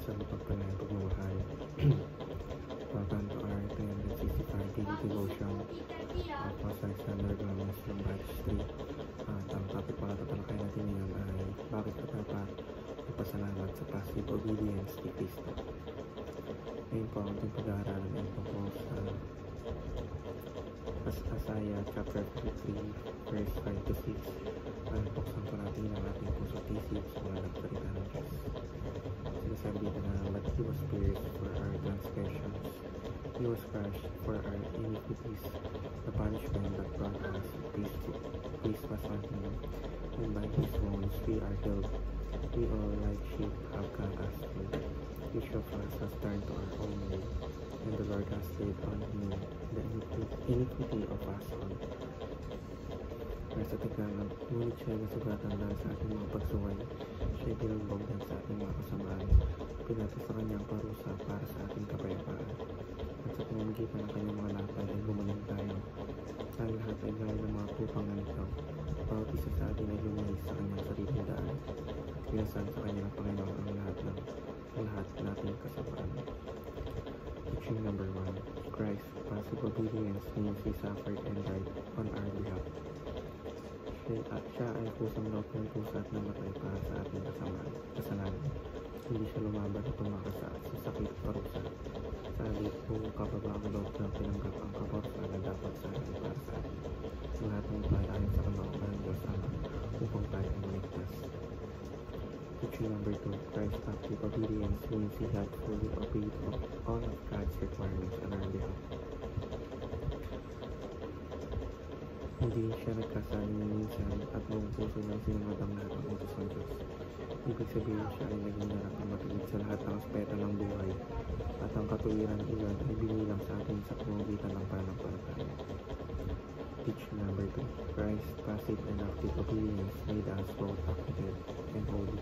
sa mapagpalayang pagmamahal. Welcome to our 365 daily devotion of Alexander Gomez from Batch 3. At ang topic para tatalakay natin ngayon ay bakit ka dapat magpasalamat sa passive obedience ni Kristo. Ngayon po ang ating pag-aaralan ay tungkol sa Isaiah chapter 53 verse 5 to 6. Buksan po natin ang ating pusot isip sa mga nagsalita ng Diyos. Sinasabi dito na, but He was pierced for our transgressions, He was crushed for our iniquities. The punishment that brought us peace was on Him, and by His wounds we are healed. We all like sheep have gone astray. Each of us has turned to our own way, and the Lord has laid on Him the iniquity of us all. Nasa tignan, ngunit siya nasugatan dahil sa ating mga pagsuway, siya binugbog din sa ating mga kasamaan, pinati sa kanyang parusa para sa ating kapayapaan. At sa pamamagitan ng kanyang mga lapad ay gumaling tayo. Ang lahat ay gaya ng mga pupang ganito. Bawat isa sa atin ay luminis sa kanyang sariling daan. Pinasan sa kanya ng Panginoon ang lahat nating kasamaan. Teaching number 1. Christ's passive obedience means He suffered and died on our behalf. Siya ay kusang loob ng pusa at namatay para sa ating kasalanan. Hindi siya lumaban at tumakasa sa sakit at parusa. Sa halip, buong kababaang loob ng pinanggap ang kaparusa na dapat sa atin para sa atin. Ang lahat ng ito ay ayon sa kalooban ng Diyos Ama upang tayo ay maligtas. Teaching number 2. Christ's active obedience means He had fully obeyed all of God's requirements on our behalf. Hindi siya nagkasali minsan at buong puso niyang sinunod ang lahat ng utos ng Diyos. Ibig sabihin siya ay naging daratang matulid sa lahat ng aspeto ng buhay at ang katuwiran iyon ay binilang sa atin sa pamamagitan ng pananampalataya. Teaching number 2. Christ's passive and active obedience made us both active and holy.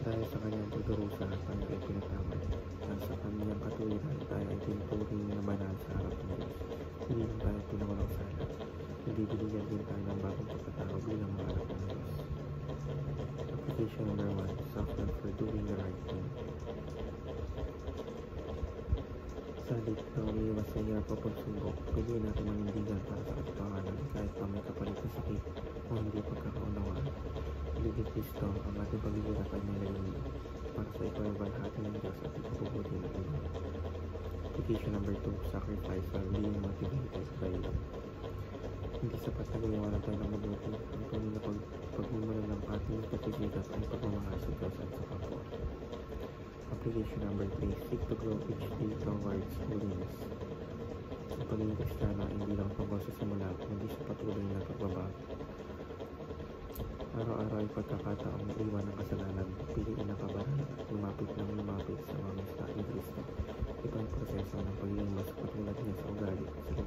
Dahil sa kanyang pagdurusa, tayo ay pinatawad. At sa kanyang katuwiran, tayo ay tinuturing na banal sa harap ng Diyos. Hindi lang tayo pinawalang sala, hindi binigyan din tayo ng bagong pagkatao bilang mga anak ng Diyos. Application number 1. Suffer for doing the right thing. Sa halip na umiiwas sa hirap o pagsubok, piliin natin manindigan para sa katotohanan kahit pa may kapalit na sakit o hindi pagkakaunawaan. Iligid Kristo ang ating paghihirap ay may layunin para sa ito ay balhati ng Diyos at ikabubuti ng iba. Application number 2. Sacrifice while being motivated by love. Hindi sapat na gumawa na tayo ng mabuti. Ang tunay na pagmumula ng ating pagsisikap ay pagmamahal sa Diyos at sa kapwa. Application number 3. Seek to grow each day towards holiness. Ang pagiging Kristiyano ay hindi lang tungkol sa simula, kundi sa patuloy na pagbabago. Araw-araw ay pagkakataong maiwan ng kasalanan, piliin ang kabaran at lumapit sa mga misna ni Kristo. Ito ang proseso ng pagiging mas katulad niya sa ugali, sa